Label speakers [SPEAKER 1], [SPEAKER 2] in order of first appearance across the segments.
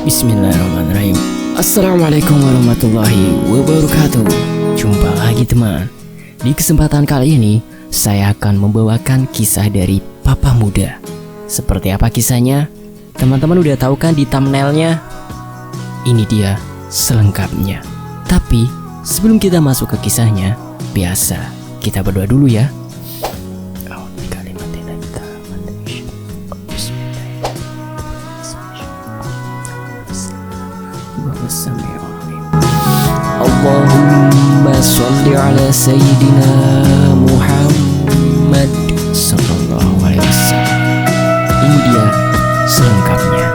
[SPEAKER 1] Bismillahirrahmanirrahim. Assalamualaikum warahmatullahi wabarakatuh. Jumpa lagi teman. Di kesempatan kali ini saya akan membawakan kisah dari Papa Muda. Seperti apa kisahnya? Teman-teman udah tahu kan di thumbnailnya? Ini dia selengkapnya. Tapi sebelum kita masuk ke kisahnya, biasa kita berdoa dulu ya. Allahumma sholli ala sayyidina Muhammad sallallahu alaihi wasallam. Ini dia selengkapnya.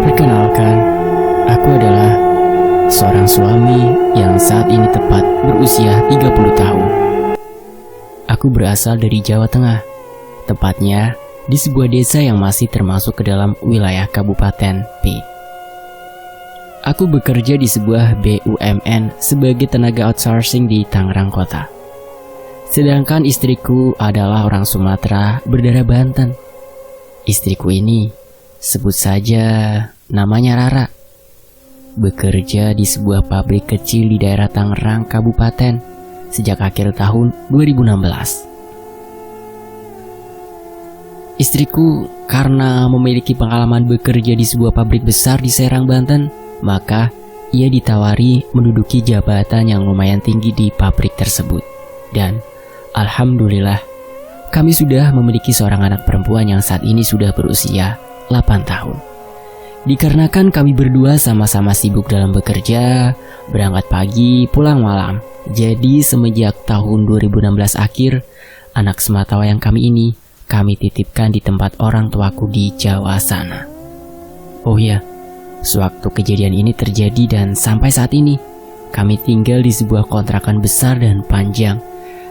[SPEAKER 1] Perkenalkan, aku adalah seorang suami yang saat ini tepat berusia 30 tahun. Aku berasal dari Jawa Tengah, tepatnya di sebuah desa yang masih termasuk ke dalam wilayah Kabupaten P. Aku bekerja di sebuah BUMN sebagai tenaga outsourcing di Tangerang Kota. Sedangkan istriku adalah orang Sumatera berdarah Banten. Istriku ini sebut saja namanya Rara. Bekerja di sebuah pabrik kecil di daerah Tangerang Kabupaten sejak akhir tahun 2016. Istriku karena memiliki pengalaman bekerja di sebuah pabrik besar di Serang, Banten, maka ia ditawari menduduki jabatan yang lumayan tinggi di pabrik tersebut. Dan alhamdulillah, kami sudah memiliki seorang anak perempuan yang saat ini sudah berusia 8 tahun. Dikarenakan kami berdua sama-sama sibuk dalam bekerja, berangkat pagi, pulang malam. Jadi semenjak tahun 2016 akhir, anak sematawayang kami ini kami titipkan di tempat orang tuaku di Jawa sana. Oh ya, sewaktu kejadian ini terjadi dan sampai saat ini, kami tinggal di sebuah kontrakan besar dan panjang.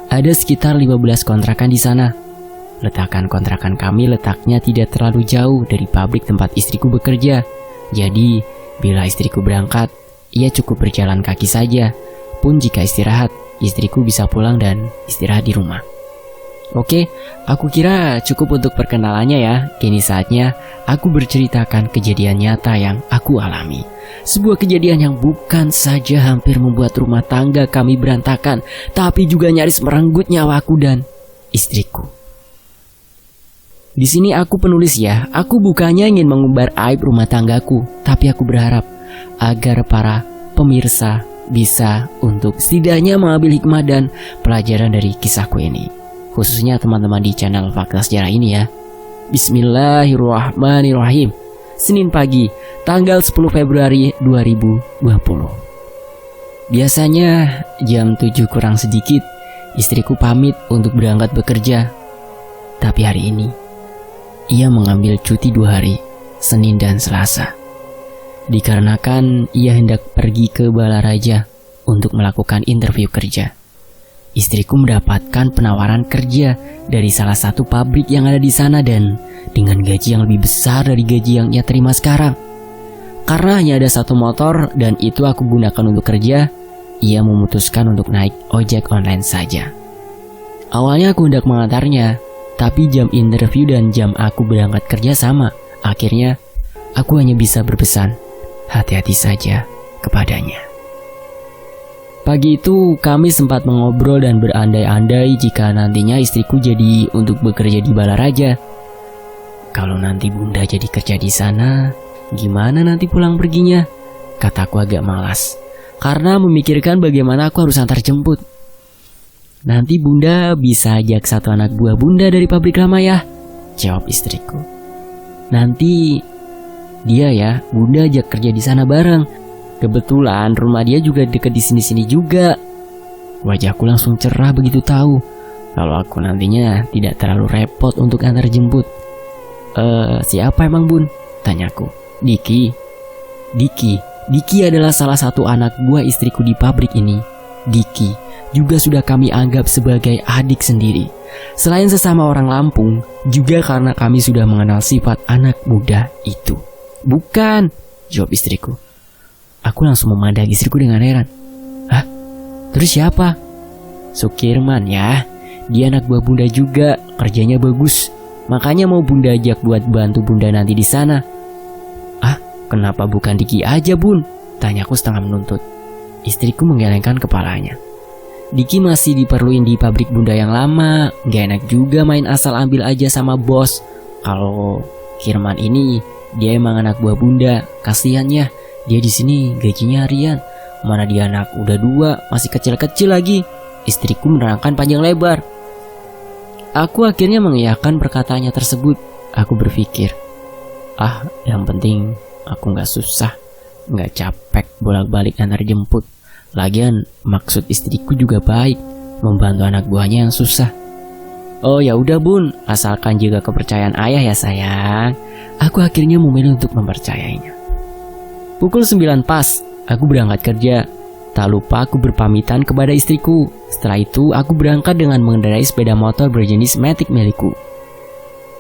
[SPEAKER 1] Ada sekitar 15 kontrakan di sana. Letakan kontrakan kami letaknya tidak terlalu jauh dari pabrik tempat istriku bekerja. Jadi, bila istriku berangkat, ia cukup berjalan kaki saja. Pun jika istirahat, istriku bisa pulang dan istirahat di rumah. Oke, aku kira cukup untuk perkenalannya ya. Kini saatnya aku berceritakan kejadian nyata yang aku alami. Sebuah kejadian yang bukan saja hampir membuat rumah tangga kami berantakan, tapi juga nyaris merenggut nyawaku dan istriku. Di sini aku penulis ya, aku bukannya ingin mengumbar aib rumah tanggaku, tapi aku berharap agar para pemirsa bisa untuk setidaknya mengambil hikmah dan pelajaran dari kisahku ini. Khususnya teman-teman di channel Fakta Sejarah ini ya. Bismillahirrahmanirrahim. Senin pagi, tanggal 10 Februari 2020. Biasanya jam 7 kurang sedikit, istriku pamit untuk berangkat bekerja. Tapi hari ini, ia mengambil cuti 2 hari, Senin dan Selasa. Dikarenakan ia hendak pergi ke Balaraja untuk melakukan interview kerja. Istriku mendapatkan penawaran kerja dari salah satu pabrik yang ada di sana dan dengan gaji yang lebih besar dari gaji yang ia terima sekarang. Karena hanya ada satu motor dan itu aku gunakan untuk kerja, ia memutuskan untuk naik ojek online saja. Awalnya aku hendak mengantarnya, tapi jam interview dan jam aku berangkat kerja sama. Akhirnya aku hanya bisa berpesan, hati-hati saja kepadanya. Pagi itu kami sempat mengobrol dan berandai-andai jika nantinya istriku jadi untuk bekerja di Balaraja. Kalau nanti bunda jadi kerja di sana, gimana nanti pulang perginya? Kataku agak malas, karena memikirkan bagaimana aku harus antar jemput. Nanti bunda bisa ajak satu anak buah bunda dari pabrik lama ya, jawab istriku. Nanti dia ya, bunda ajak kerja di sana bareng. Kebetulan rumah dia juga dekat di sini-sini juga. Wajahku langsung cerah begitu tahu kalau aku nantinya tidak terlalu repot untuk antar jemput. Siapa emang bun? Tanyaku. Diki adalah salah satu anak buah istriku di pabrik ini. Diki juga sudah kami anggap sebagai adik sendiri. Selain sesama orang Lampung, juga karena kami sudah mengenal sifat anak muda itu. Bukan, jawab istriku. Aku langsung memandang istriku dengan heran. Hah? Terus siapa? Sukirman ya, dia anak buah bunda juga, kerjanya bagus. Makanya mau bunda ajak buat bantu bunda nanti di sana. Ah, kenapa bukan Diki aja bun? Tanyaku setengah menuntut. Istriku menggelengkan kepalanya. Diki masih diperluin di pabrik bunda yang lama, gak enak juga main asal ambil aja sama bos. Kalau Kirman ini, dia emang anak buah bunda, kasihan ya. Dia di sini gajinya harian. Mana dia anak udah 2, masih kecil-kecil lagi. Istriku menerangkan panjang lebar. Aku akhirnya mengiyakan perkataannya tersebut. Aku berpikir, yang penting aku gak susah, gak capek bolak-balik antar jemput. Lagian maksud istriku juga baik, membantu anak buahnya yang susah. Oh ya udah bun, asalkan jaga kepercayaan ayah ya sayang. Aku akhirnya memilih untuk mempercayainya. Pukul 9 pas, aku berangkat kerja. Tak lupa aku berpamitan kepada istriku. Setelah itu aku berangkat dengan mengendarai sepeda motor berjenis Matic milikku.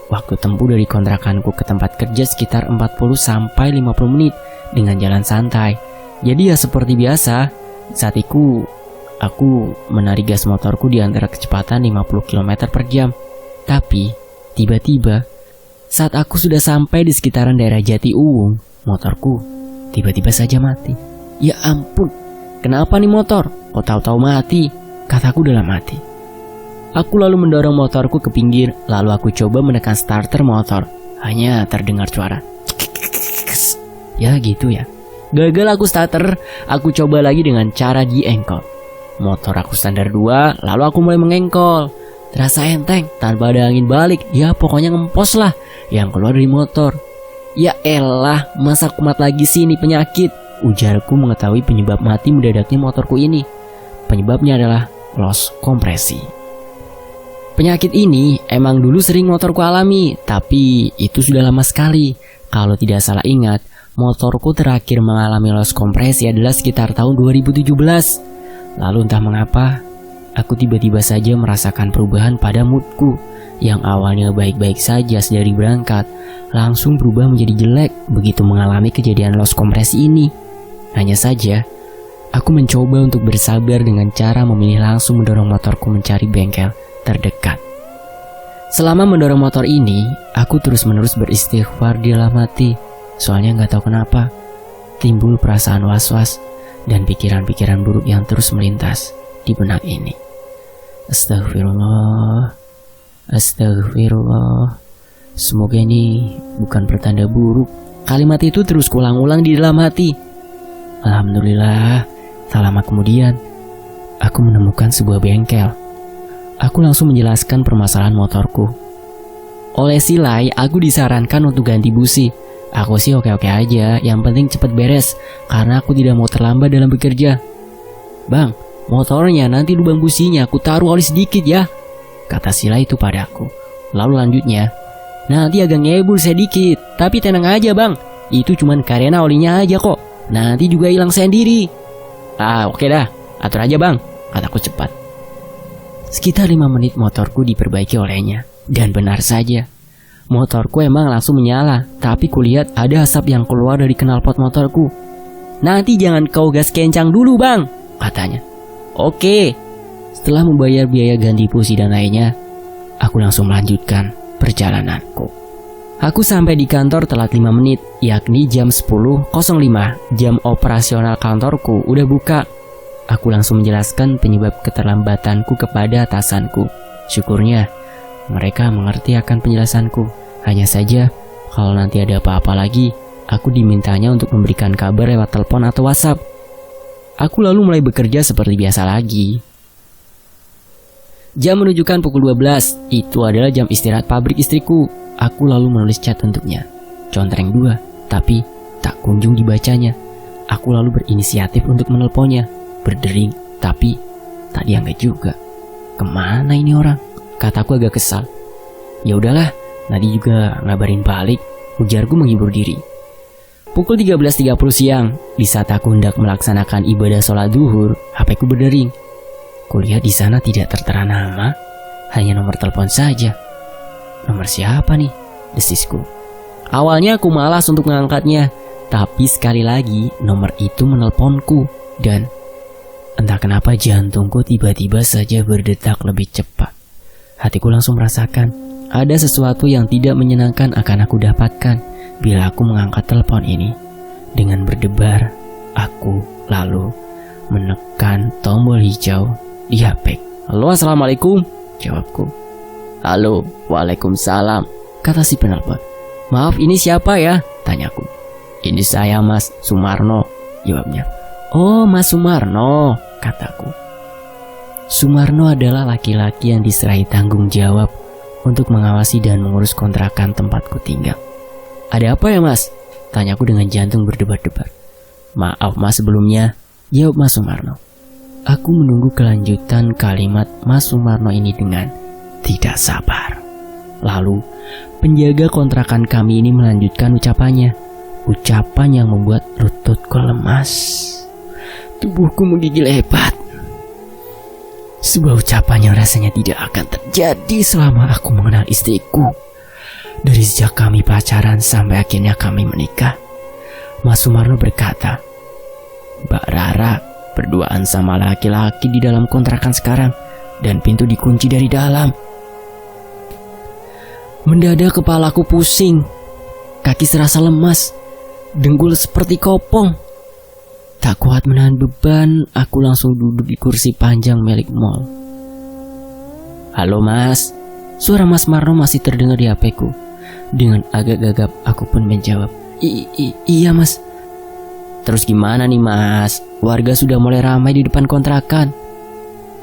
[SPEAKER 1] Waktu tempuh dari kontrakanku ke tempat kerja sekitar 40-50 menit dengan jalan santai. Jadi ya seperti biasa, saat itu aku menarik gas motorku di antara kecepatan 50 km per jam. Tapi tiba-tiba saat aku sudah sampai di sekitaran daerah Jati Uwung, motorku tiba-tiba saja mati. Ya ampun, kenapa nih motor? Kok tahu-tahu mati? Kataku dalam hati. Aku lalu mendorong motorku ke pinggir, lalu aku coba menekan starter motor. Hanya terdengar suara ya gitu ya. Gagal aku starter, aku coba lagi dengan cara diengkol. Motor aku standar 2, lalu aku mulai mengengkol. Terasa enteng, tanpa ada angin balik. Ya pokoknya ngempos lah yang keluar dari motor. Ya elah, masa kumat lagi sih ini penyakit? Ujarku mengetahui penyebab mati mendadaknya motorku ini. Penyebabnya adalah loss kompresi. Penyakit ini emang dulu sering motorku alami, tapi itu sudah lama sekali. Kalau tidak salah ingat, motorku terakhir mengalami loss kompresi adalah sekitar tahun 2017. Lalu entah mengapa, aku tiba-tiba saja merasakan perubahan pada moodku. Yang awalnya baik-baik saja sedari berangkat, langsung berubah menjadi jelek begitu mengalami kejadian loss kompresi ini. Hanya saja, aku mencoba untuk bersabar dengan cara memilih langsung mendorong motorku mencari bengkel terdekat. Selama mendorong motor ini, aku terus-menerus beristighfar di dalam hati. Soalnya gak tahu kenapa, timbul perasaan was-was dan pikiran-pikiran buruk yang terus melintas di benak ini. Astagfirullah, astagfirullah. Semoga ini bukan pertanda buruk. Kalimat itu terus kuulang-ulang di dalam hati. Alhamdulillah, tak lama kemudian, aku menemukan sebuah bengkel. Aku langsung menjelaskan permasalahan motorku. Oleh Silai, aku disarankan untuk ganti busi. Aku sih oke-oke aja, yang penting cepat beres, karena aku tidak mau terlambat dalam bekerja. Bang, motornya nanti lubang businya aku taruh oli sedikit ya, kata Silai itu padaku. Lalu lanjutnya, nanti agak ngebul sedikit, tapi tenang aja bang, itu cuman karena olinya aja kok, nanti juga hilang sendiri. Oke dah, atur aja bang, kataku cepat. Sekitar 5 menit motorku diperbaiki olehnya, dan benar saja, motorku emang langsung menyala, tapi kulihat ada asap yang keluar dari knalpot motorku. Nanti jangan kau gas kencang dulu bang, katanya. Oke. Setelah membayar biaya ganti busi dan lainnya, aku langsung melanjutkan perjalananku. Aku sampai di kantor telat 5 menit, yakni jam 10.05. Jam operasional kantorku udah buka. Aku langsung menjelaskan penyebab keterlambatanku kepada atasanku. Syukurnya mereka mengerti akan penjelasanku. Hanya saja, kalau nanti ada apa-apa lagi, aku dimintanya untuk memberikan kabar lewat telepon atau WhatsApp. Aku lalu mulai bekerja seperti biasa lagi. Jam menunjukkan pukul 12. Itu adalah jam istirahat pabrik istriku. Aku lalu menulis chat untuknya. Contreng 2, tapi tak kunjung dibacanya. Aku lalu berinisiatif untuk menelponnya. Berdering, tapi tak diangkat juga. Kemana ini orang? Kataku agak kesal. Ya udahlah, nanti juga ngabarin balik, ujarku menghibur diri. Pukul 13.30 siang, di saat aku hendak melaksanakan ibadah sholat duhur, HP ku berdering. Kulihat di sana tidak tertera nama, hanya nomor telepon saja. Nomor siapa nih? Desisku. Awalnya aku malas untuk mengangkatnya, tapi sekali lagi nomor itu menelponku dan Entah kenapa jantungku tiba-tiba saja berdetak lebih cepat. Hatiku langsung merasakan ada sesuatu yang tidak menyenangkan akan aku dapatkan bila aku mengangkat telepon ini. Dengan berdebar, aku lalu menekan tombol hijau di HP. "Halo, assalamualaikum," jawabku. "Halo, waalaikumsalam," kata si penelpon. "Maaf, ini siapa ya?" tanyaku. "Ini saya, Mas Sumarno," jawabnya. "Oh, Mas Sumarno," kataku. Sumarno adalah laki-laki yang diserahi tanggung jawab untuk mengawasi dan mengurus kontrakan tempatku tinggal. "Ada apa ya, Mas?" tanyaku dengan jantung berdebar-debar. "Maaf, Mas, sebelumnya," jawab Mas Sumarno. Aku menunggu kelanjutan kalimat Mas Sumarno ini dengan tidak sabar. Lalu, penjaga kontrakan kami ini melanjutkan ucapannya. Ucapan yang membuat lututku lemas. Tubuhku menggigil hebat. Sebuah ucapan yang rasanya tidak akan terjadi selama aku mengenal istriku. Dari sejak kami pacaran sampai akhirnya kami menikah. Mas Sumarno berkata, "Mbak Rara berduaan sama laki-laki di dalam kontrakan sekarang dan pintu dikunci dari dalam." Mendadak kepalaku pusing, kaki serasa lemas, dengkul seperti kopong. Tak kuat menahan beban, aku langsung duduk di kursi panjang milik mall. "Halo, Mas," suara Mas Marno masih terdengar di HP-ku. Dengan agak gagap aku pun menjawab, Iya, Mas." "Terus gimana nih, Mas? Warga sudah mulai ramai di depan kontrakan."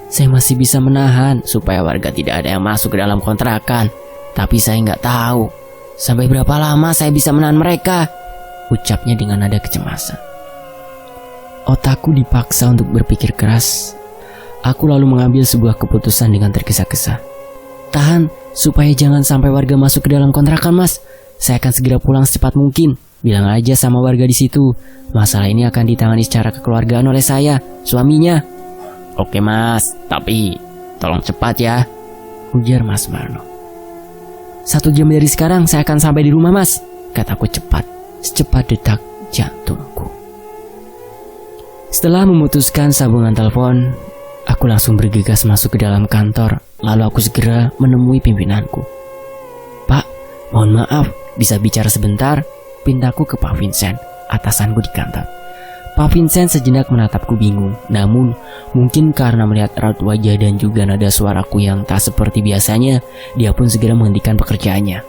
[SPEAKER 1] "Saya masih bisa menahan supaya warga tidak ada yang masuk ke dalam kontrakan. Tapi saya nggak tahu sampai berapa lama saya bisa menahan mereka," ucapnya dengan nada kecemasan. Otakku dipaksa untuk berpikir keras. Aku lalu mengambil sebuah keputusan dengan tergesa-gesa. "Tahan, supaya jangan sampai warga masuk ke dalam kontrakan, Mas. Saya akan segera pulang secepat mungkin. Bilang aja sama warga di situ, masalah ini akan ditangani secara kekeluargaan oleh saya, suaminya." "Oke, Mas, tapi tolong cepat ya," ujar Mas Marno. "1 jam dari sekarang saya akan sampai di rumah, Mas," kataku cepat, secepat detak jantungku. Setelah memutuskan sambungan telepon, aku langsung bergegas masuk ke dalam kantor. Lalu aku segera menemui pimpinanku. "Pak, mohon maaf, bisa bicara sebentar?" pintaku ke Pak Vincent, atasanku di kantor. Pak Vincent sejenak menatapku bingung. Namun, mungkin karena melihat raut wajah dan juga nada suaraku yang tak seperti biasanya, dia pun segera menghentikan pekerjaannya.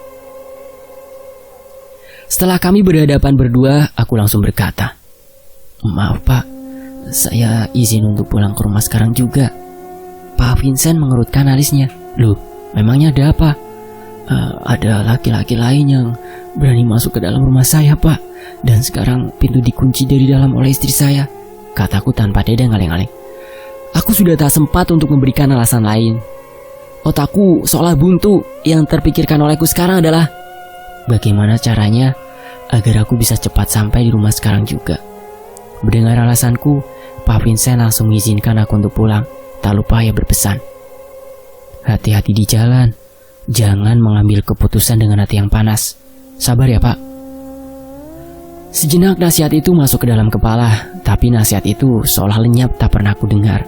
[SPEAKER 1] Setelah kami berhadapan berdua, aku langsung berkata, "Maaf, Pak. Saya izin untuk pulang ke rumah sekarang juga." Pak Vincent mengerutkan alisnya. "Loh, memangnya ada apa?" Ada laki-laki lain yang berani masuk ke dalam rumah saya, Pak. Dan sekarang pintu dikunci dari dalam oleh istri saya," kataku tanpa deda ngaleng-ngaleng. Aku sudah tak sempat untuk memberikan alasan lain. Otakku seolah buntu. Yang terpikirkan olehku sekarang adalah bagaimana caranya agar aku bisa cepat sampai di rumah sekarang juga. Mendengar alasanku, Pak Vincent langsung mengizinkan aku untuk pulang. Tak lupa ia berpesan, "Hati-hati di jalan. Jangan mengambil keputusan dengan hati yang panas. Sabar ya, Pak." Sejenak nasihat itu masuk ke dalam kepala, tapi nasihat itu seolah lenyap tak pernah aku dengar.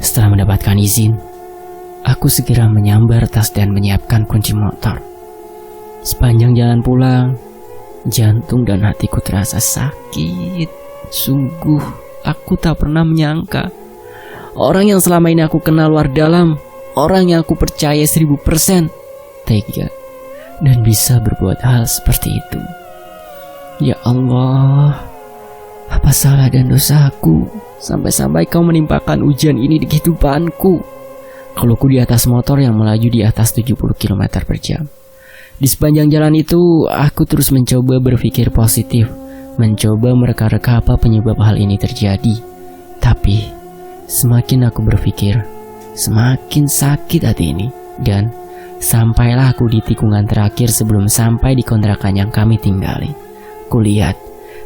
[SPEAKER 1] Setelah mendapatkan izin, aku segera menyambar tas dan menyiapkan kunci motor. Sepanjang jalan pulang, jantung dan hatiku terasa sakit. Sungguh, aku tak pernah menyangka orang yang selama ini aku kenal luar dalam, orang yang aku percaya 1000% tega dan bisa berbuat hal seperti itu. Ya Allah, apa salah dan dosaku sampai-sampai kau menimpakan ujian ini di kehidupanku? Keluhku di atas motor yang melaju di atas 70 km per jam. Di sepanjang jalan itu, aku terus mencoba berpikir positif, mencoba mereka-reka apa penyebab hal ini terjadi. Tapi, semakin aku berpikir, semakin sakit hati ini. Dan sampailah aku di tikungan terakhir sebelum sampai di kontrakan yang kami tinggali. Kulihat,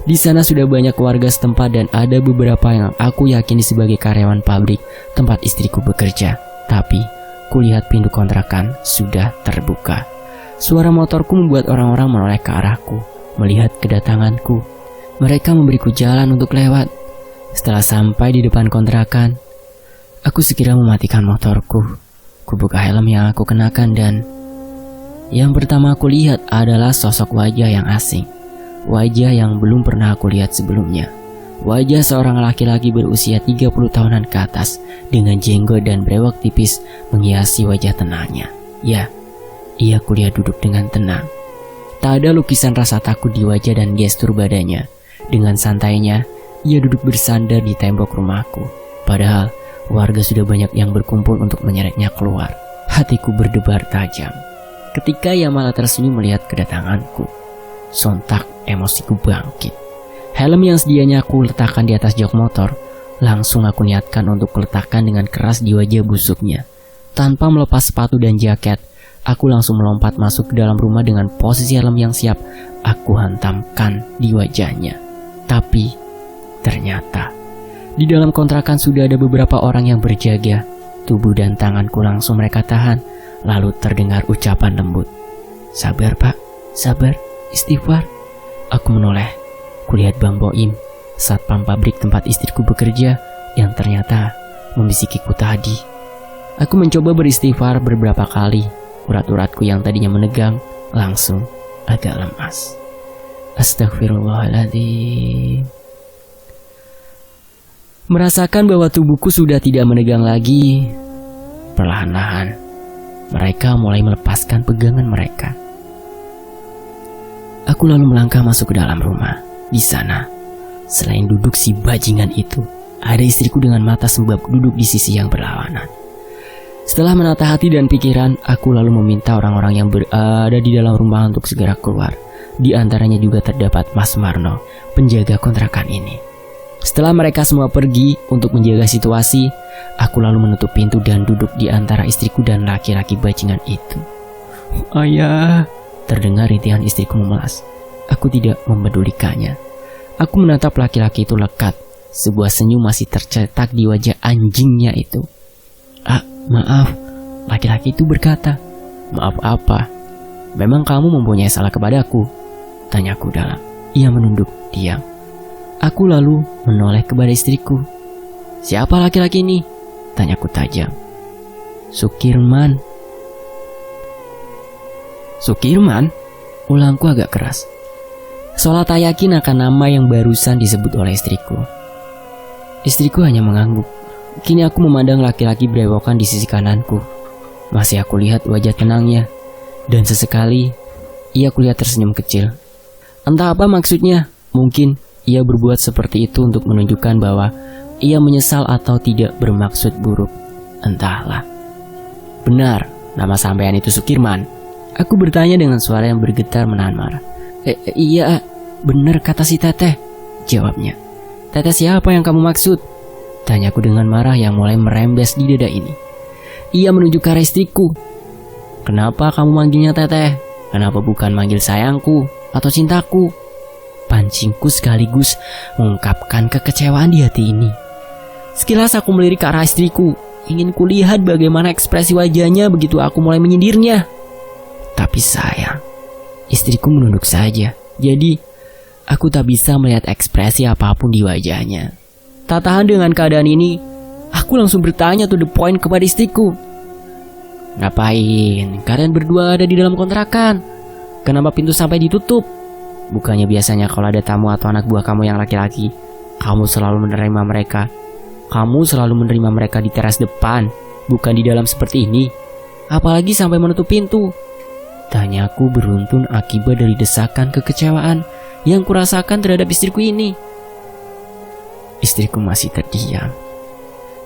[SPEAKER 1] di sana sudah banyak warga setempat dan ada beberapa yang aku yakini sebagai karyawan pabrik tempat istriku bekerja. Tapi, kulihat pintu kontrakan sudah terbuka. Suara motorku membuat orang-orang menoleh ke arahku, melihat kedatanganku. Mereka memberiku jalan untuk lewat. Setelah sampai di depan kontrakan, aku segera mematikan motorku. Kubuka helm yang aku kenakan dan yang pertama aku lihat adalah sosok wajah yang asing. Wajah yang belum pernah aku lihat sebelumnya. Wajah seorang laki-laki berusia 30 tahunan ke atas dengan jenggot dan brewok tipis menghiasi wajah tenangnya. Ya, ia kulihat duduk dengan tenang. Tak ada lukisan rasa takut di wajah dan gestur badannya. Dengan santainya, ia duduk bersandar di tembok rumahku. Padahal, warga sudah banyak yang berkumpul untuk menyeretnya keluar. Hatiku berdebar tajam. Ketika ia malah tersenyum melihat kedatanganku. Sontak emosiku bangkit. Helm yang sedianya aku letakkan di atas jok motor, langsung aku niatkan untuk kuletakkan dengan keras di wajah busuknya. Tanpa melepas sepatu dan jaket, aku langsung melompat masuk ke dalam rumah dengan posisi helm yang siap aku hantamkan di wajahnya. Tapi, ternyata, di dalam kontrakan sudah ada beberapa orang yang berjaga. Tubuh dan tanganku langsung mereka tahan, lalu terdengar ucapan lembut. Sabar pak, sabar, istighfar. Aku menoleh. Kulihat Bang Boim, satpam pabrik tempat istriku bekerja, yang ternyata membisikiku tadi. Aku mencoba beristighfar beberapa kali. Urat-uratku yang tadinya menegang langsung agak lemas. Astagfirullahaladzim. Merasakan bahwa tubuhku sudah tidak menegang lagi, perlahan-lahan mereka mulai melepaskan pegangan mereka. Aku lalu melangkah masuk ke dalam rumah. Di sana, selain duduk si bajingan itu, ada istriku dengan mata sembab duduk di sisi yang berlawanan. Setelah menata hati dan pikiran, aku lalu meminta orang-orang yang berada di dalam rumah untuk segera keluar. Di antaranya juga terdapat Mas Marno, penjaga kontrakan ini. Setelah mereka semua pergi untuk menjaga situasi, aku lalu menutup pintu dan duduk di antara istriku dan laki-laki bajingan itu. Ayah, terdengar rintihan istriku memelas. Aku tidak mempedulikannya. Aku menatap laki-laki itu lekat. Sebuah senyum masih tercetak di wajah anjingnya itu. Maaf, laki-laki itu berkata. Maaf apa? Memang kamu mempunyai salah kepadaku? Tanyaku dalam. Ia menunduk diam. Aku lalu menoleh kepada istriku. Siapa laki-laki ini? Tanyaku tajam. Sukirman. Sukirman? Ulangku agak keras. Seolah tak yakin akan nama yang barusan disebut oleh istriku. Istriku hanya mengangguk. Kini aku memandang laki-laki berewokan di sisi kananku. Masih aku lihat wajah tenangnya. Dan sesekali, ia kulihat tersenyum kecil. Entah apa maksudnya. Mungkin ia berbuat seperti itu untuk menunjukkan bahwa ia menyesal atau tidak bermaksud buruk. Entahlah. Benar, nama sampean itu Sukirman. Aku bertanya dengan suara yang bergetar menahan marah. Iya, benar kata si teteh, jawabnya. Teteh siapa yang kamu maksud? Tanyaku dengan marah yang mulai merembes di dada ini. Ia menunjuk ke arah istriku. Kenapa kamu manggilnya teteh? Kenapa bukan manggil sayangku atau cintaku? Pancingku sekaligus mengungkapkan kekecewaan di hati ini. Sekilas aku melirik ke arah istriku. Ingin kulihat bagaimana ekspresi wajahnya begitu aku mulai menyindirnya. Tapi sayang, istriku menunduk saja. Jadi, aku tak bisa melihat ekspresi apapun di wajahnya. Tak tahan dengan keadaan ini, aku langsung bertanya to the point kepada istriku. Ngapain? Kalian berdua ada di dalam kontrakan. Kenapa pintu sampai ditutup? Bukannya biasanya kalau ada tamu atau anak buah kamu yang laki-laki, kamu selalu menerima mereka. Kamu selalu menerima mereka di teras depan, bukan di dalam seperti ini. Apalagi sampai menutup pintu. Tanyaku beruntun akibat dari desakan kekecewaan yang kurasakan terhadap istriku ini. Istriku masih terdiam.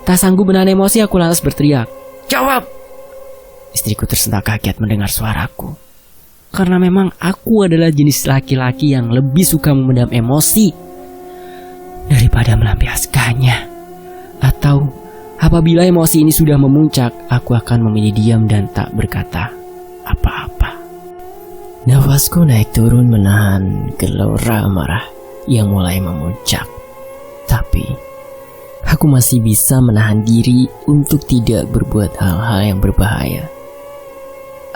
[SPEAKER 1] Tak sanggup menahan emosi, aku lantas berteriak. Jawab! Istriku tersentak kaget mendengar suaraku. Karena memang aku adalah jenis laki-laki yang lebih suka memendam emosi daripada melampiaskannya. Atau apabila emosi ini sudah memuncak, aku akan memilih diam dan tak berkata apa-apa. Nafasku naik turun menahan gelora amarah yang mulai memuncak. Tapi aku masih bisa menahan diri untuk tidak berbuat hal-hal yang berbahaya.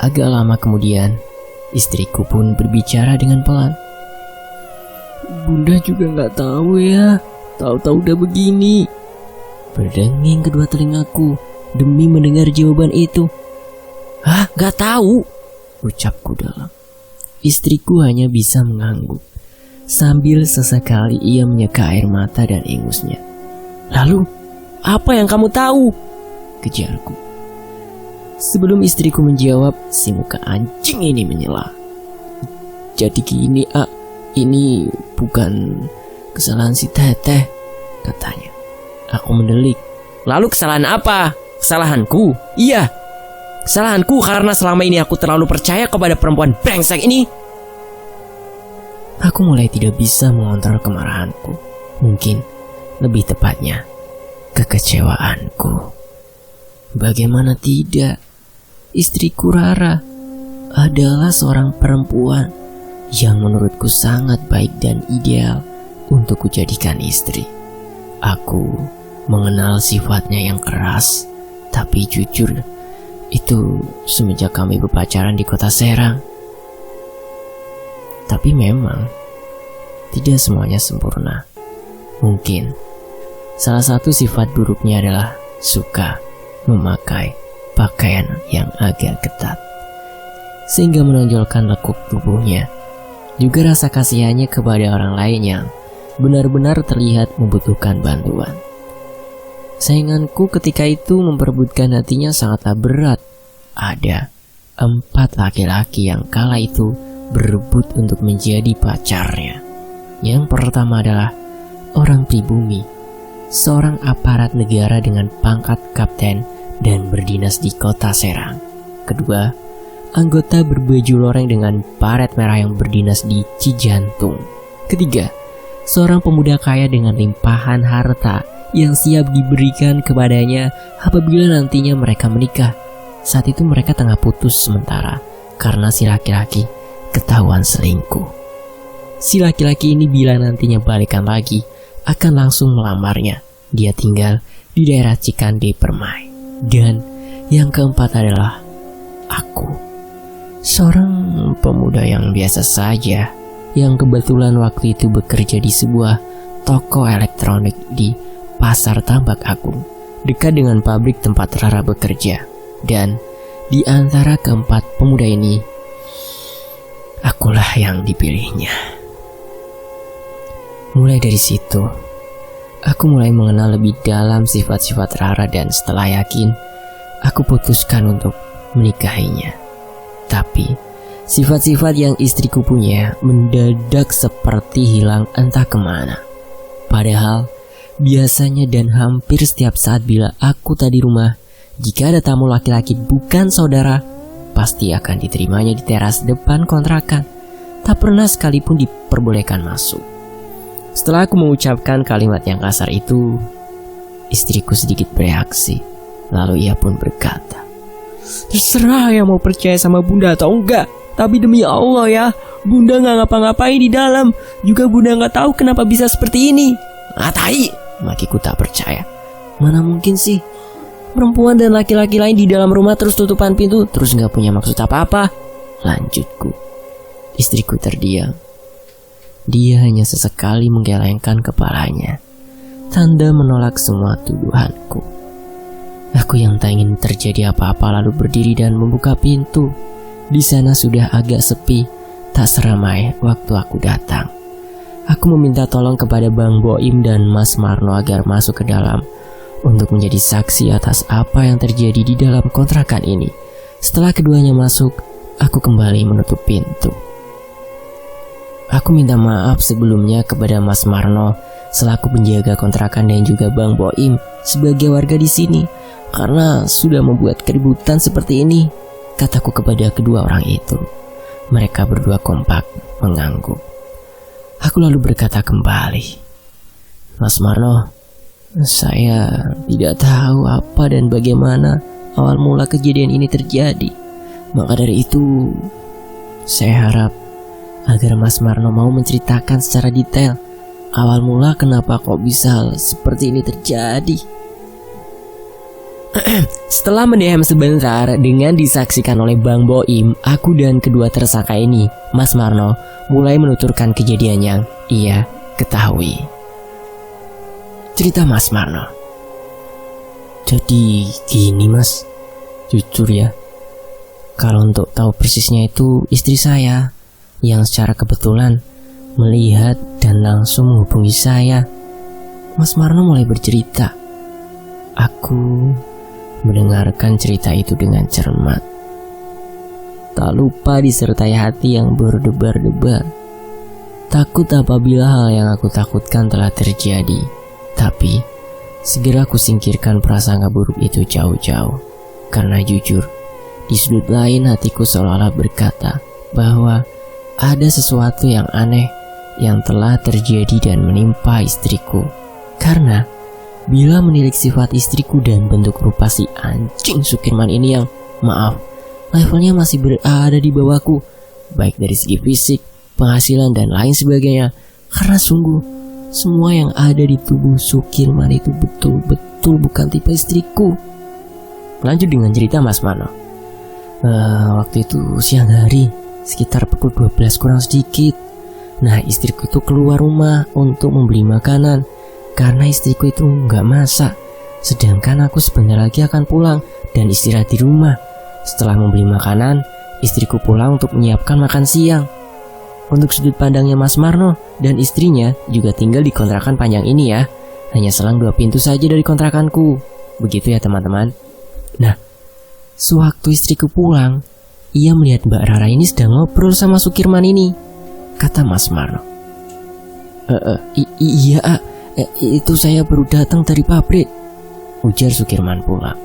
[SPEAKER 1] Agak lama kemudian, istriku pun berbicara dengan pelan. Bunda juga gak tahu ya, tahu-tahu udah begini. Berdenging kedua telingaku demi mendengar jawaban itu. Hah, gak tahu, ucapku dalam. Istriku hanya bisa mengangguk, sambil sesekali ia menyeka air mata dan ingusnya. Lalu, apa yang kamu tahu? Kejarku. Sebelum istriku menjawab, si muka anjing ini menyela. Jadi gini, ini bukan kesalahan si Teteh, katanya. Aku mendelik. Lalu kesalahan apa? Kesalahanku? Iya, kesalahanku karena selama ini aku terlalu percaya kepada perempuan brengsek ini. Aku mulai tidak bisa mengontrol kemarahanku. Mungkin lebih tepatnya kekecewaanku. Bagaimana tidak? Istriku Rara adalah seorang perempuan yang menurutku sangat baik dan ideal untuk kujadikan istri. Aku mengenal sifatnya yang keras, tapi jujur, itu semenjak kami berpacaran di kota Serang. Tapi memang tidak semuanya sempurna. Mungkin salah satu sifat buruknya adalah suka memakai pakaian yang agak ketat, sehingga menonjolkan lekuk tubuhnya. Juga rasa kasihannya kepada orang lain yang benar-benar terlihat membutuhkan bantuan. Sainganku ketika itu memperebutkan hatinya sangatlah berat. Ada 4 laki-laki yang kala itu berebut untuk menjadi pacarnya. Yang pertama adalah orang pribumi, seorang aparat negara dengan pangkat kapten dan berdinas di kota Serang. Kedua, anggota berbaju loreng dengan baret merah yang berdinas di Cijantung. Ketiga, seorang pemuda kaya dengan limpahan harta yang siap diberikan kepadanya apabila nantinya mereka menikah. Saat itu mereka tengah putus sementara karena si laki-laki ketahuan selingkuh. Si laki-laki ini bila nantinya balikan lagi akan langsung melamarnya. Dia tinggal di daerah Cikande Permai. Dan yang keempat adalah aku, seorang pemuda yang biasa saja yang kebetulan waktu itu bekerja di sebuah toko elektronik di Pasar Tambak Agung, dekat dengan pabrik tempat Rara bekerja. Dan di antara keempat pemuda ini, akulah yang dipilihnya. Mulai dari situ, aku mulai mengenal lebih dalam sifat-sifat Rara dan setelah yakin, aku putuskan untuk menikahinya. Tapi, sifat-sifat yang istriku punya mendadak seperti hilang entah kemana. Padahal, biasanya dan hampir setiap saat bila aku tak di rumah, jika ada tamu laki-laki bukan saudara, pasti akan diterimanya di teras depan kontrakan. Tak pernah sekalipun diperbolehkan masuk. Setelah aku mengucapkan kalimat yang kasar itu, istriku sedikit bereaksi. Lalu ia pun berkata, "Terserah yang mau percaya sama Bunda atau enggak, tapi demi Allah ya, Bunda gak ngapa-ngapain di dalam. Juga Bunda gak tahu kenapa bisa seperti ini." "Tai!" Makiku tak percaya. "Mana mungkin sih, perempuan dan laki-laki lain di dalam rumah terus tutupan pintu, terus gak punya maksud apa-apa?" Lanjutku. Istriku terdiam. Dia hanya sesekali menggelengkan kepalanya, tanda menolak semua tuduhanku. Aku yang tak ingin terjadi apa-apa lalu berdiri dan membuka pintu. Di sana sudah agak sepi, tak seramai waktu aku datang. Aku meminta tolong kepada Bang Boim dan Mas Marno agar masuk ke dalam untuk menjadi saksi atas apa yang terjadi di dalam kontrakan ini. Setelah keduanya masuk, aku kembali menutup pintu. Aku minta maaf sebelumnya kepada Mas Marno selaku penjaga kontrakan dan juga Bang Boim sebagai warga di sini karena sudah membuat keributan seperti ini, kataku kepada kedua orang itu. Mereka berdua kompak mengangguk. Aku lalu berkata kembali, "Mas Marno, saya tidak tahu apa dan bagaimana awal mula kejadian ini terjadi. Maka dari itu, saya harap agar Mas Marno mau menceritakan secara detail awal mula kenapa kok bisa seperti ini terjadi." Setelah mendiam sebentar dengan disaksikan oleh Bang Boim, aku dan kedua tersangka ini, Mas Marno mulai menuturkan kejadian yang ia ketahui. cerita Mas Marno. Jadi gini Mas, jujur ya, kalau untuk tahu persisnya itu istri saya yang secara kebetulan melihat dan langsung menghubungi saya. Mas Marno mulai bercerita. Aku mendengarkan cerita itu dengan cermat, tak lupa disertai hati yang berdebar-debar. Takut apabila hal yang aku takutkan telah terjadi, tapi segera aku singkirkan prasangka buruk itu jauh-jauh. Karena jujur, di sudut lain hatiku seolah-olah berkata bahwa ada sesuatu yang aneh yang telah terjadi dan menimpa istriku. Karena bila menilik sifat istriku dan bentuk rupa si anjing Sukirman ini yang, maaf, levelnya masih berada di bawahku, baik dari segi fisik, penghasilan, dan lain sebagainya. Karena sungguh, semua yang ada di tubuh Sukirman itu betul-betul bukan tipe istriku. Lanjut dengan cerita Mas Marno. Waktu itu siang hari, sekitar pukul 12 kurang sedikit. Nah, istriku itu keluar rumah untuk membeli makanan, karena istriku itu nggak masak. Sedangkan aku sebentar lagi akan pulang dan istirahat di rumah. Setelah membeli makanan, istriku pulang untuk menyiapkan makan siang. Untuk sudut pandangnya Mas Marno dan istrinya juga tinggal di kontrakan panjang ini ya. Hanya selang 2 pintu saja dari kontrakanku. Begitu ya teman-teman. Nah, sewaktu istriku pulang, ia melihat Mbak Rara ini sedang ngobrol sama Sukirman ini. Kata Mas Marno. Iya, itu saya baru datang dari pabrik, ujar Sukirman pula.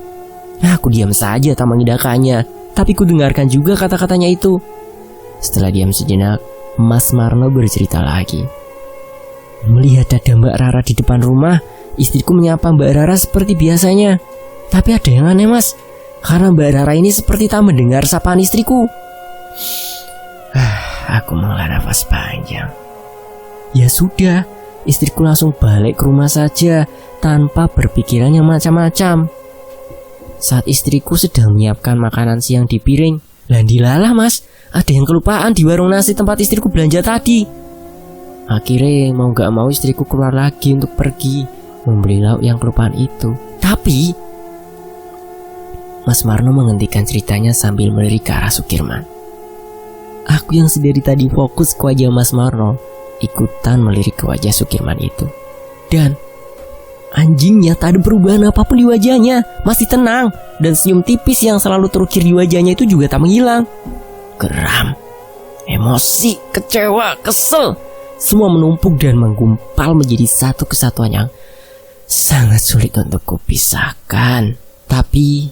[SPEAKER 1] Aku diam saja tak mengidakannya, tapi ku dengarkan juga kata-katanya itu. Setelah diam sejenak, Mas Marno bercerita lagi. Melihat ada Mbak Rara di depan rumah, istriku menyapa Mbak Rara seperti biasanya. Tapi ada yang aneh Mas, karena Mbak Rara ini seperti tak mendengar sapaan istriku. Aku menghela nafas panjang. Ya sudah, istriku langsung balik ke rumah saja tanpa berpikiran yang macam-macam. Saat istriku sedang menyiapkan makanan siang di piring, dilalah Mas, ada yang kelupaan di warung nasi tempat istriku belanja tadi. Akhirnya mau gak mau istriku keluar lagi untuk pergi membeli lauk yang kelupaan itu. Tapi Mas Marno menghentikan ceritanya sambil melirik ke arah Sukirman. Aku yang sedari tadi fokus ke wajah Mas Marno ikutan melirik ke wajah Sukirman itu. Dan anjingnya tak ada perubahan apapun di wajahnya, masih tenang. Dan senyum tipis yang selalu terukir di wajahnya itu juga tak menghilang. Geram, emosi, kecewa, kesel, semua menumpuk dan menggumpal menjadi satu kesatuan yang sangat sulit untuk kupisahkan. Tapi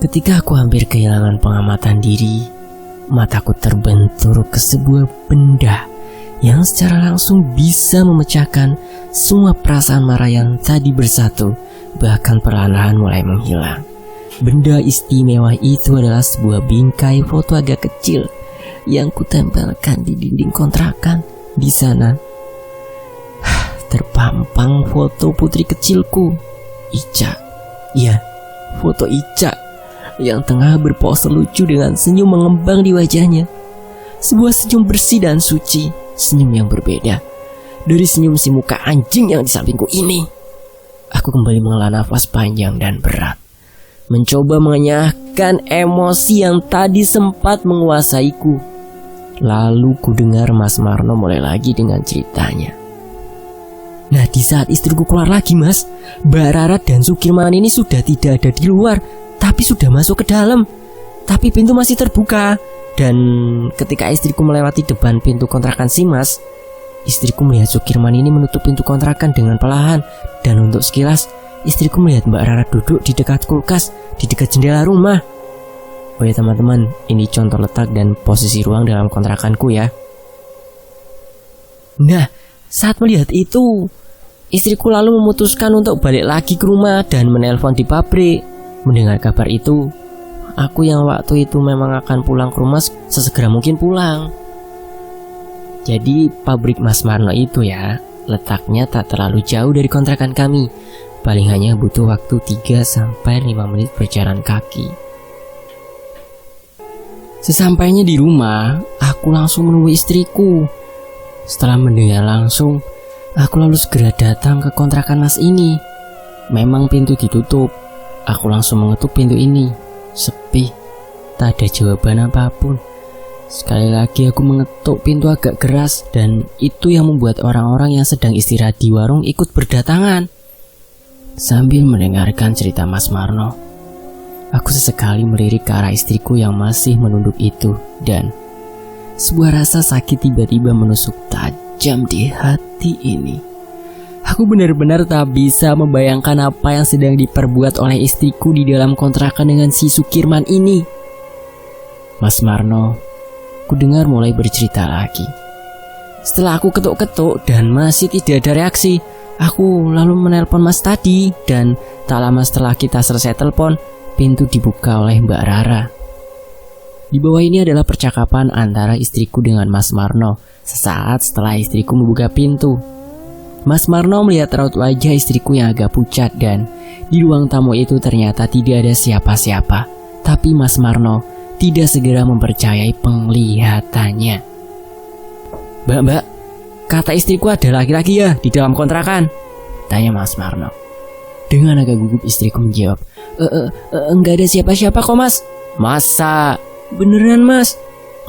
[SPEAKER 1] ketika aku hampir kehilangan pengamatan diri, mataku terbentur ke sebuah benda yang secara langsung bisa memecahkan semua perasaan marah yang tadi bersatu, bahkan perlahan-lahan mulai menghilang. Benda istimewa itu adalah sebuah bingkai foto agak kecil yang kutempelkan di dinding kontrakan. Di sana terpampang foto putri kecilku, Ica. Ya, foto Ica yang tengah berpose lucu dengan senyum mengembang di wajahnya. Sebuah senyum bersih dan suci, senyum yang berbeda dari senyum si muka anjing yang di sampingku ini. Aku kembali menghela nafas panjang dan berat, mencoba mengenyahkan emosi yang tadi sempat menguasaiku. Lalu ku dengar Mas Marno mulai lagi dengan ceritanya. Nah, di saat istriku keluar lagi Mas, Mbak Rara dan Sukirman ini sudah tidak ada di luar, tapi sudah masuk ke dalam. Tapi pintu masih terbuka. Dan ketika istriku melewati depan pintu kontrakan si Mas, istriku melihat Sukirman ini menutup pintu kontrakan dengan perlahan. Dan untuk sekilas, istriku melihat Mbak Rara duduk di dekat kulkas, di dekat jendela rumah. Oh ya teman-teman, ini contoh letak dan posisi ruang dalam kontrakanku ya. Nah, saat melihat itu, istriku lalu memutuskan untuk balik lagi ke rumah dan menelpon di pabrik. Mendengar kabar itu, aku yang waktu itu memang akan pulang ke rumah sesegera mungkin pulang. Jadi pabrik Mas Marno itu ya, letaknya tak terlalu jauh dari kontrakan kami. Paling hanya butuh waktu 3-5 menit berjalan kaki. Sesampainya di rumah, aku langsung menemui istriku. Setelah mendengar langsung, Aku lalu segera datang ke kontrakan mas ini. Memang pintu ditutup. Aku langsung mengetuk pintu ini. Sepi, tak ada jawaban apapun. Sekali lagi aku mengetuk pintu agak keras, dan itu yang membuat orang-orang yang sedang istirahat di warung ikut berdatangan. Sambil mendengarkan cerita Mas Marno, aku sesekali melirik ke arah istriku yang masih menunduk itu, dan sebuah rasa sakit tiba-tiba menusuk tajam di hati ini. Aku benar-benar tak bisa membayangkan apa yang sedang diperbuat oleh istriku di dalam kontrakan dengan si Sukirman ini. Mas Marno, ku dengar mulai bercerita lagi. Setelah aku ketuk-ketuk dan masih tidak ada reaksi, aku lalu menelpon mas tadi, dan tak lama setelah kita selesai telepon, pintu dibuka oleh Mbak Rara. Di bawah ini adalah percakapan antara istriku dengan Mas Marno sesaat setelah istriku membuka pintu. Mas Marno melihat raut wajah istriku yang agak pucat, dan di ruang tamu itu ternyata tidak ada siapa-siapa. Tapi Mas Marno tidak segera mempercayai penglihatannya. Mbak, kata istriku ada laki-laki ya di dalam kontrakan? Tanya Mas Marno. Dengan agak gugup istriku menjawab, enggak ada siapa-siapa kok mas. Masa? Beneran mas?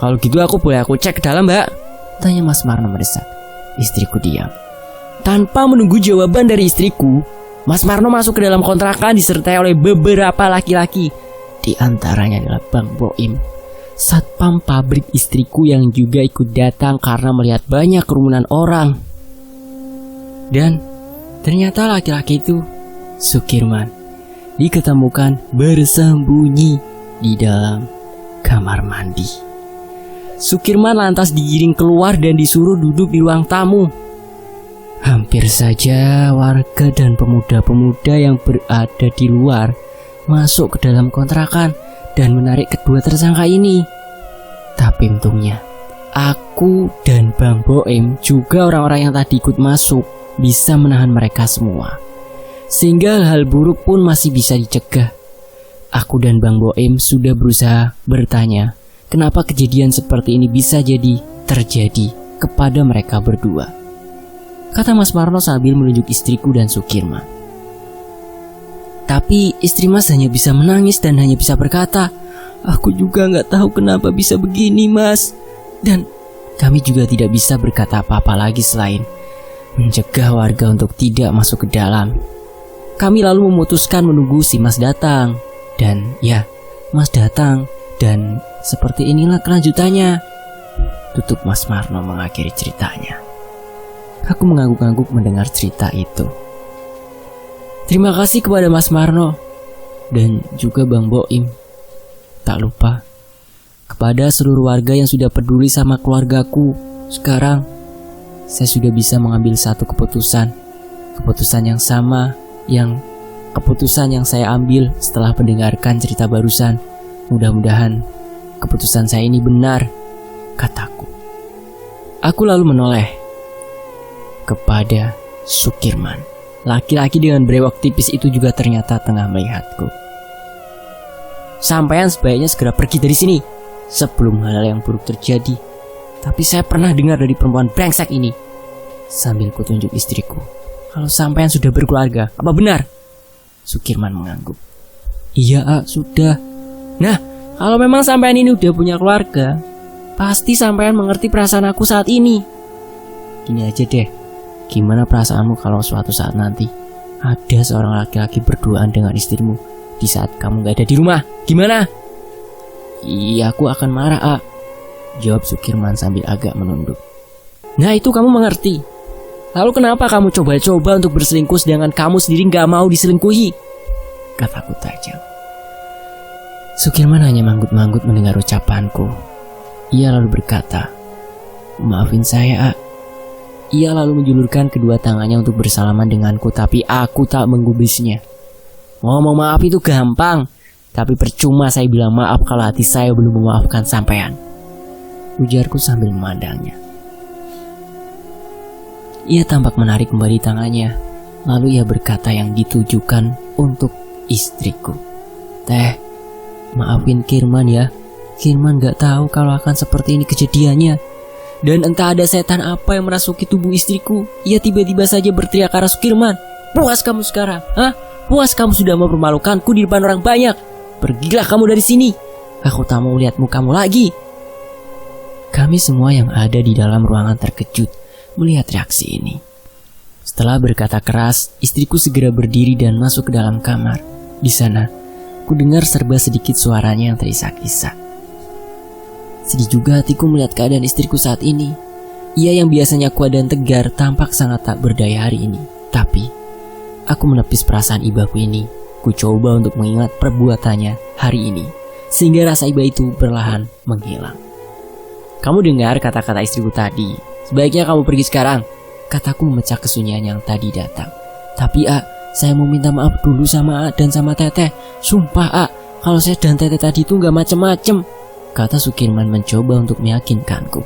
[SPEAKER 1] Kalau gitu aku cek ke dalam mbak? Tanya Mas Marno mendesak. Istriku diam. Tanpa menunggu jawaban dari istriku, Mas Marno masuk ke dalam kontrakan disertai oleh beberapa laki-laki. Di antaranya adalah Bang Boim, satpam pabrik istriku, yang juga ikut datang karena melihat banyak kerumunan orang. Dan ternyata laki-laki itu Sukirman diketemukan bersembunyi di dalam kamar mandi. Sukirman lantas digiring keluar dan disuruh duduk di ruang tamu. Hampir saja warga dan pemuda-pemuda yang berada di luar masuk ke dalam kontrakan dan menarik kedua tersangka ini. Tapi untungnya, aku dan Bang Boim, juga orang-orang yang tadi ikut masuk, bisa menahan mereka semua. Sehingga hal buruk pun masih bisa dicegah. Aku dan Bang Boim sudah berusaha bertanya, kenapa kejadian seperti ini bisa jadi terjadi kepada mereka berdua. Kata Mas Marno sambil menunjuk istriku dan Sukirman. Tapi istri mas hanya bisa menangis dan hanya bisa berkata, aku juga gak tahu kenapa bisa begini mas. Dan kami juga tidak bisa berkata apa-apa lagi selain mencegah warga untuk tidak masuk ke dalam. Kami lalu memutuskan menunggu si mas datang. Dan ya, mas datang, dan seperti inilah kelanjutannya. Tutup Mas Marno mengakhiri ceritanya. Aku mengangguk-angguk mendengar cerita itu. Terima kasih kepada Mas Marno dan juga Bang Boim. Tak lupa kepada seluruh warga yang sudah peduli sama keluargaku. Sekarang saya sudah bisa mengambil satu keputusan yang sama, keputusan yang saya ambil setelah mendengarkan cerita barusan. Mudah-mudahan keputusan saya ini benar, kataku. Aku lalu menoleh kepada Sukirman. Laki-laki dengan brewok tipis itu juga ternyata tengah melihatku. Sampean sebaiknya segera pergi dari sini sebelum hal yang buruk terjadi. Tapi saya pernah dengar dari perempuan brengsek ini, sambil kutunjuk istriku, kalau sampean sudah berkeluarga. Apa benar? Sukirman mengangguk. Iya, sudah. Nah, kalau memang sampean ini udah punya keluarga, pasti sampean mengerti perasaan aku saat ini. Gini aja deh, gimana perasaanmu kalau suatu saat nanti ada seorang laki-laki berduaan dengan istrimu di saat kamu gak ada di rumah? Gimana? Iya, aku akan marah, jawab Sukirman sambil agak menunduk. Nah, itu kamu mengerti. Lalu kenapa kamu coba-coba untuk berselingkuh sedangkan kamu sendiri gak mau diselingkuhi? Kataku tajam. Sukirman hanya manggut-manggut mendengar ucapanku. Ia lalu berkata, maafin saya, Ia lalu menjulurkan kedua tangannya untuk bersalaman denganku, tapi aku tak menggubrisnya. Ngomong maaf itu gampang, tapi percuma saya bilang maaf kalau hati saya belum memaafkan sampean, ujarku sambil memandangnya. Ia tampak menarik kembali tangannya. Lalu ia berkata yang ditujukan untuk istriku. Teh, maafin Kirman ya. Kirman gak tahu kalau akan seperti ini kejadiannya. Dan entah ada setan apa yang merasuki tubuh istriku. Ia tiba-tiba saja berteriak ke arah Sukirman. Puas kamu sekarang? Hah? Puas kamu sudah mempermalukanku di depan orang banyak? Pergilah kamu dari sini. Aku tak mau lihat mukamu lagi. Kami semua yang ada di dalam ruangan terkejut melihat reaksi ini. Setelah berkata keras, istriku segera berdiri dan masuk ke dalam kamar. Di sana, ku dengar serba sedikit suaranya yang terisak-isak. Sedih juga hatiku melihat keadaan istriku saat ini. Ia yang biasanya kuat dan tegar tampak sangat tak berdaya hari ini. Tapi, aku menepis perasaan ibaku ini. Ku coba untuk mengingat perbuatannya hari ini, sehingga rasa iba itu perlahan menghilang. Kamu dengar kata-kata istriku tadi. Sebaiknya kamu pergi sekarang, kataku memecah kesunyian yang tadi datang. Tapi saya mau minta maaf dulu sama dan sama Teteh. Sumpah kalau saya dan Teteh tadi itu gak macem-macem, kata Sukirman mencoba untuk meyakinkanku.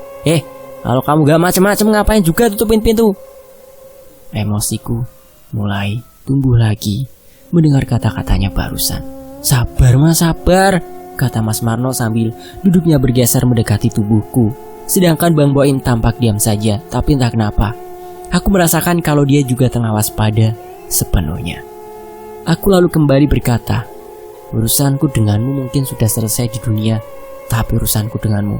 [SPEAKER 1] Kalau kamu gak macem-macem ngapain juga tutupin pintu? Emosiku mulai tumbuh lagi mendengar kata-katanya barusan. Sabar mas, sabar, kata Mas Marno sambil duduknya bergeser mendekati tubuhku. Sedangkan Bang Boim tampak diam saja, tapi entah kenapa aku merasakan kalau dia juga tengah waspada sepenuhnya. Aku lalu kembali berkata, urusanku denganmu mungkin sudah selesai di dunia, tapi urusanku denganmu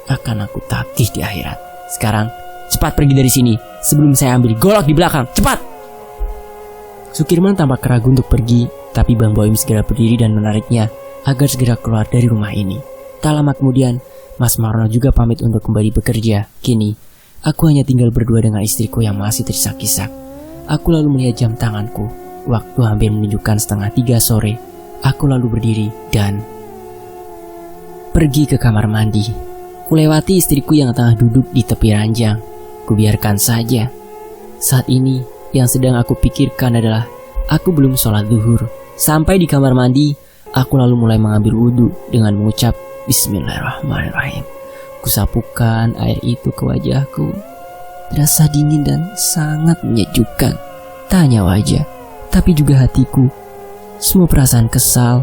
[SPEAKER 1] akan aku tagih di akhirat. Sekarang cepat pergi dari sini sebelum saya ambil golok di belakang. Cepat! Sukirman tampak ragu untuk pergi, tapi Bang Boim segera berdiri dan menariknya agar segera keluar dari rumah ini. Tak lama kemudian, Mas Marno juga pamit untuk kembali bekerja. Kini, aku hanya tinggal berdua dengan istriku yang masih terisak-isak. Aku lalu melihat jam tanganku. Waktu hampir menunjukkan 2:30 sore. Aku lalu berdiri dan pergi ke kamar mandi. Kulewati istriku yang tengah duduk di tepi ranjang. Kubiarkan saja. Saat ini, yang sedang aku pikirkan adalah aku belum sholat zuhur. Sampai di kamar mandi, aku lalu mulai mengambil wudhu dengan mengucap Bismillahirrahmanirrahim. Kusapukan air itu ke wajahku. Terasa dingin dan sangat menyejukkan. Tak hanya wajah, tapi juga hatiku. Semua perasaan kesal,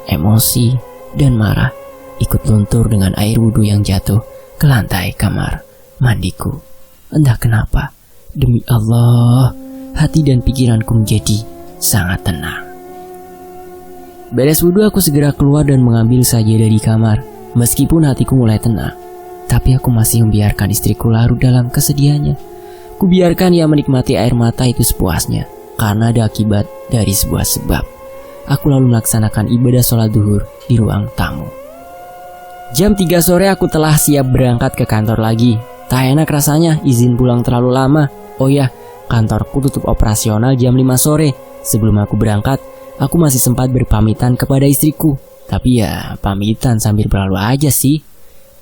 [SPEAKER 1] emosi, dan marah ikut luntur dengan air wudhu yang jatuh ke lantai kamar mandiku. Entah kenapa, demi Allah, hati dan pikiranku menjadi sangat tenang. Beres wudhu, aku segera keluar dan mengambil sajadah di kamar. Meskipun hatiku mulai tenang, tapi aku masih membiarkan istriku larut dalam kesedihannya. Kubiarkan ia menikmati air mata itu sepuasnya, karena ada akibat dari sebuah sebab. Aku lalu melaksanakan ibadah sholat zuhur di ruang tamu. Jam 3 sore aku telah siap berangkat ke kantor lagi. Tak enak rasanya izin pulang terlalu lama. Oh ya, kantorku tutup operasional jam 5 sore. Sebelum aku berangkat, aku masih sempat berpamitan kepada istriku. Tapi ya, pamitan sambil berlalu aja sih.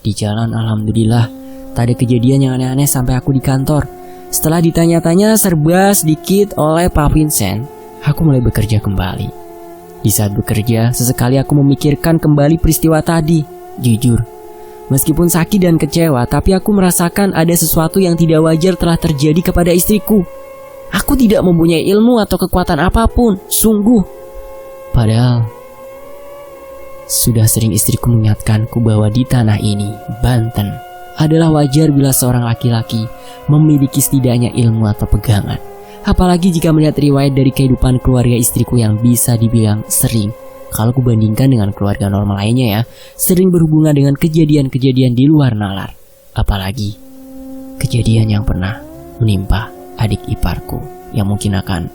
[SPEAKER 1] Di jalan alhamdulillah, tak ada kejadian yang aneh-aneh sampai aku di kantor. Setelah ditanya-tanya serba sedikit oleh Pak Vincent, aku mulai bekerja kembali. Di saat bekerja, sesekali aku memikirkan kembali peristiwa tadi. Jujur, meskipun sakit dan kecewa, tapi aku merasakan ada sesuatu yang tidak wajar telah terjadi kepada istriku. Aku tidak mempunyai ilmu atau kekuatan apapun, sungguh. Padahal sudah sering istriku mengingatkanku bahwa di tanah ini, Banten, adalah wajar bila seorang laki-laki memiliki setidaknya ilmu atau pegangan. Apalagi jika melihat riwayat dari kehidupan keluarga istriku yang bisa dibilang sering, kalau kubandingkan dengan keluarga normal lainnya ya, sering berhubungan dengan kejadian-kejadian di luar nalar. Apalagi kejadian yang pernah menimpa adik iparku yang mungkin akan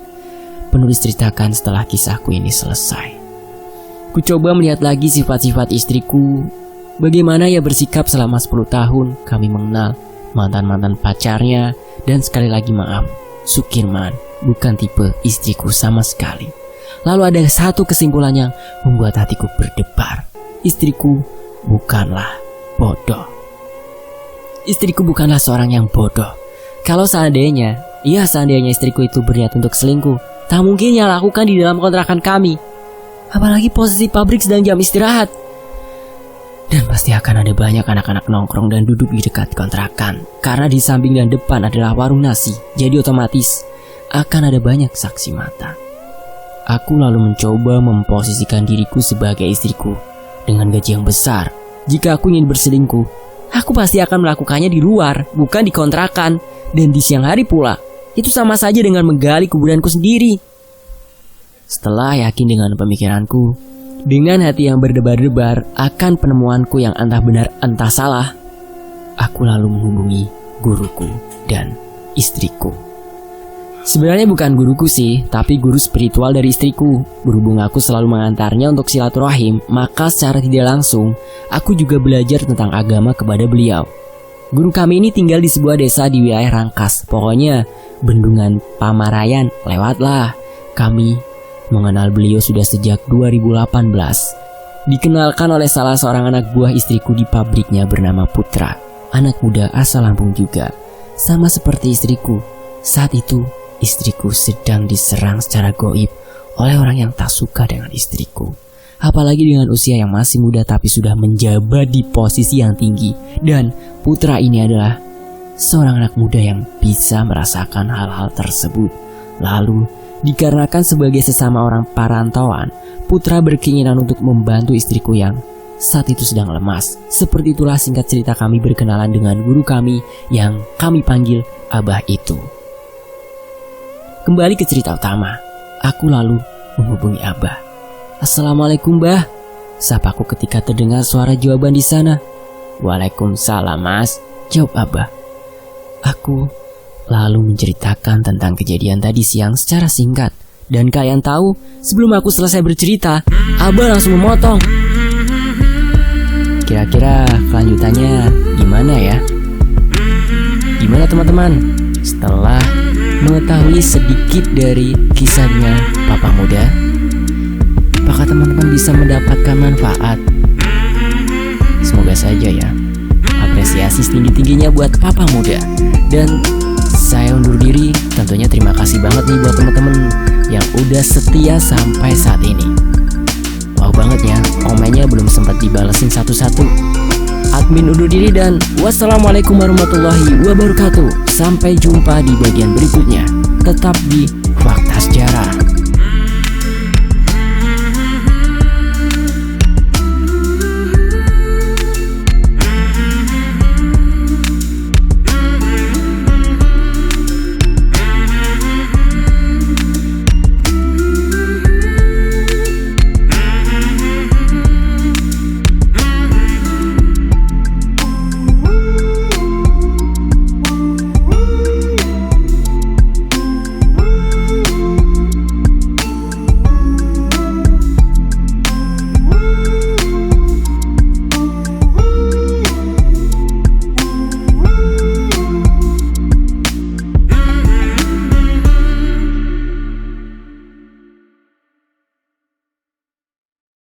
[SPEAKER 1] penulis ceritakan setelah kisahku ini selesai. Ku coba melihat lagi sifat-sifat istriku, bagaimana ia bersikap selama 10 tahun kami mengenal, mantan-mantan pacarnya, dan sekali lagi maaf, Sukirman bukan tipe istriku sama sekali. Lalu ada satu kesimpulan yang membuat hatiku berdebar. Istriku bukanlah bodoh. Istriku bukanlah seorang yang bodoh. Kalau seandainya istriku itu berniat untuk selingkuh, tak mungkin ia lakukan di dalam kontrakan kami. Apalagi posisi pabrik sedang jam istirahat. Dan pasti akan ada banyak anak-anak nongkrong dan duduk di dekat kontrakan. Karena di samping dan depan adalah warung nasi, jadi otomatis akan ada banyak saksi mata. Aku lalu mencoba memposisikan diriku sebagai istriku dengan gaji yang besar. Jika aku ingin berselingkuh, aku pasti akan melakukannya di luar, bukan di kontrakan. Dan di siang hari pula. Itu sama saja dengan menggali kuburanku sendiri. Setelah yakin dengan pemikiranku, dengan hati yang berdebar-debar akan penemuanku yang entah benar entah salah, aku lalu menghubungi guruku dan istriku. Sebenarnya bukan guruku sih, tapi guru spiritual dari istriku. Berhubung aku selalu mengantarnya untuk silaturahim, maka secara tidak langsung, aku juga belajar tentang agama kepada beliau. Guru kami ini tinggal di sebuah desa di wilayah Rangkas. Pokoknya, Bendungan Pamarayan, lewatlah. Kami mengenal beliau sudah sejak 2018. Dikenalkan oleh salah seorang anak buah istriku di pabriknya bernama Putra. Anak muda asal Lampung juga. Sama seperti istriku, saat itu istriku sedang diserang secara goib oleh orang yang tak suka dengan istriku. Apalagi dengan usia yang masih muda tapi sudah menjabat di posisi yang tinggi. Dan Putra ini adalah seorang anak muda yang bisa merasakan hal-hal tersebut. Lalu, dikarenakan sebagai sesama orang perantauan, Putra berkeinginan untuk membantu istriku yang saat itu sedang lemas. Seperti itulah singkat cerita kami berkenalan dengan guru kami yang kami panggil Abah itu. Kembali ke cerita utama, aku lalu menghubungi Abah. "Assalamualaikum, Mbah," sapaku ketika terdengar suara jawaban di sana. "Waalaikumsalam, Mas," jawab Abah. Aku lalu menceritakan tentang kejadian tadi siang secara singkat. Dan kalian tahu, sebelum aku selesai bercerita, Abah langsung memotong. Kira-kira kelanjutannya gimana ya? Gimana teman-teman? Setelah mengetahui sedikit dari kisahnya Papa Muda, apakah teman-teman bisa mendapatkan manfaat? Semoga saja ya. Apresiasi setinggi-tingginya buat Papa Muda. Dan saya undur diri. Tentunya terima kasih banget nih buat teman-teman yang udah setia sampai saat ini. Wow banget ya, komennya belum sempat dibalesin satu-satu. Admin undur diri dan wassalamualaikum warahmatullahi wabarakatuh. Sampai jumpa di bagian berikutnya. Tetap di Fakta Sejarah.